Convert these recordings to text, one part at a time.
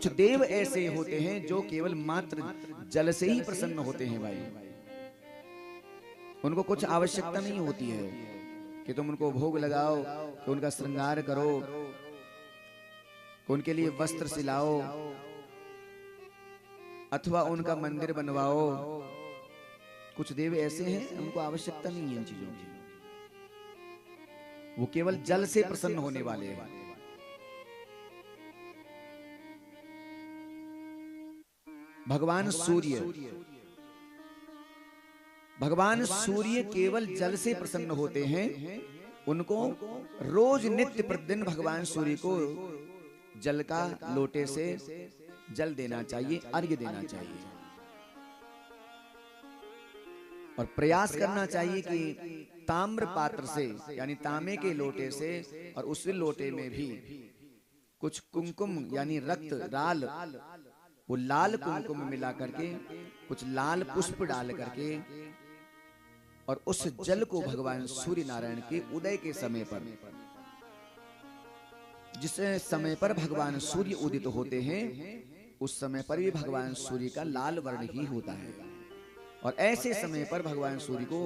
कुछ देव ऐसे होते हैं जो केवल मात्र जल से ही प्रसन्न होते हैं भाई। उनको कुछ आवश्यकता नहीं होती है कि तुम उनको भोग लगाओ, कि उनका श्रृंगार करो, कि उनके लिए वस्त्र सिलाओ अथवा उनका मंदिर बनवाओ। कुछ देव ऐसे हैं उनको आवश्यकता नहीं है इन चीजों की, वो केवल जल से प्रसन्न होने वाले हैं। भगवान सूर्य, भगवान सूर्य केवल जल से प्रसन्न होते हैं। उनको रोज नित्य प्रतिदिन भगवान सूर्य को जल का लोटे से जल देना चाहिए, अर्घ्य देना चाहिए और प्रयास करना चाहिए कि ताम्र पात्र से यानी तांबे के लोटे से और उस लोटे में भी कुछ कुमकुम यानी रक्त लाल, वो लाल कुमकुम मिला करके कुछ लाल पुष्प डाल करके और उस जल को भगवान सूर्य नारायण के उदय के समय पर, जिस समय पर भगवान सूर्य उदित होते हैं उस समय पर भी भगवान सूर्य का लाल वर्ण ही होता है। और ऐसे समय पर भगवान सूर्य को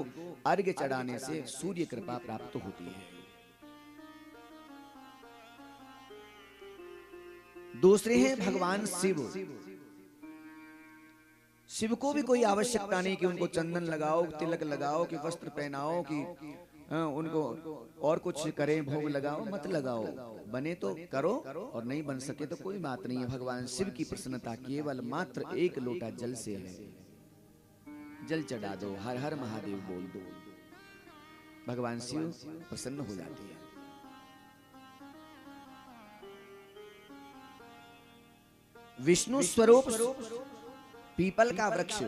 अर्घ्य चढ़ाने से सूर्य कृपा प्राप्त होती है। दूसरे हैं भगवान शिव। शिव को भी कोई आवश्यकता नहीं कि उनको चंदन लगाओ, तिलक लगाओ, कि वस्त्र पहनाओ, कि उनको और कुछ करें, भोग लगाओ, मत लगाओ। बने तो करो और नहीं बन सके तो कोई बात नहीं है। भगवान शिव की प्रसन्नता केवल मात्र एक लोटा जल से है। जल चढ़ा दो, हर हर महादेव बोल दो, भगवान शिव प्रसन्न हो जाते हैं। विष्णु स्वरूप पीपल का वृक्ष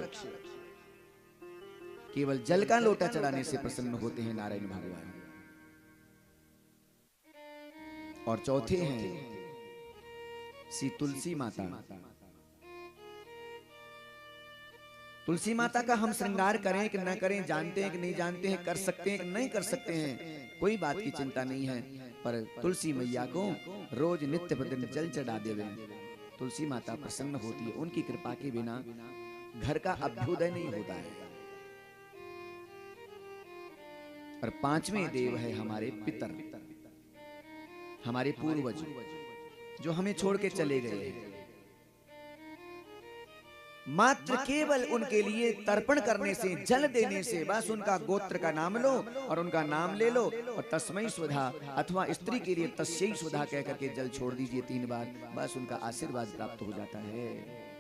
केवल जल का लोटा चढ़ाने से प्रसन्न होते हैं नारायण भगवान। और चौथे हैं श्री तुलसी माता। तुलसी माता का हम श्रृंगार करें कि न करें, जानते हैं कि नहीं जानते हैं, कर सकते हैं कि नहीं कर सकते हैं, कोई बात की चिंता नहीं है। पर तुलसी मैया को रोज नित्य प्रतिदिन जल चढ़ा देवे, तुलसी माता प्रसन्न होती है। उनकी कृपा के बिना घर का अभ्युदय नहीं होता है। और पांचवें देव है हमारे पितर, हमारे पूर्वज जो हमें छोड़ के चले गए हैं। मात्र केवल उनके लिए तर्पण करने से, जल देने से, बस उनका गोत्र का नाम लो और उनका नाम ले लो और तस्मै स्वधा अथवा स्त्री के लिए तस्यै स्वधा कह करके जल छोड़ दीजिए 3 बार, बस उनका आशीर्वाद प्राप्त हो जाता है।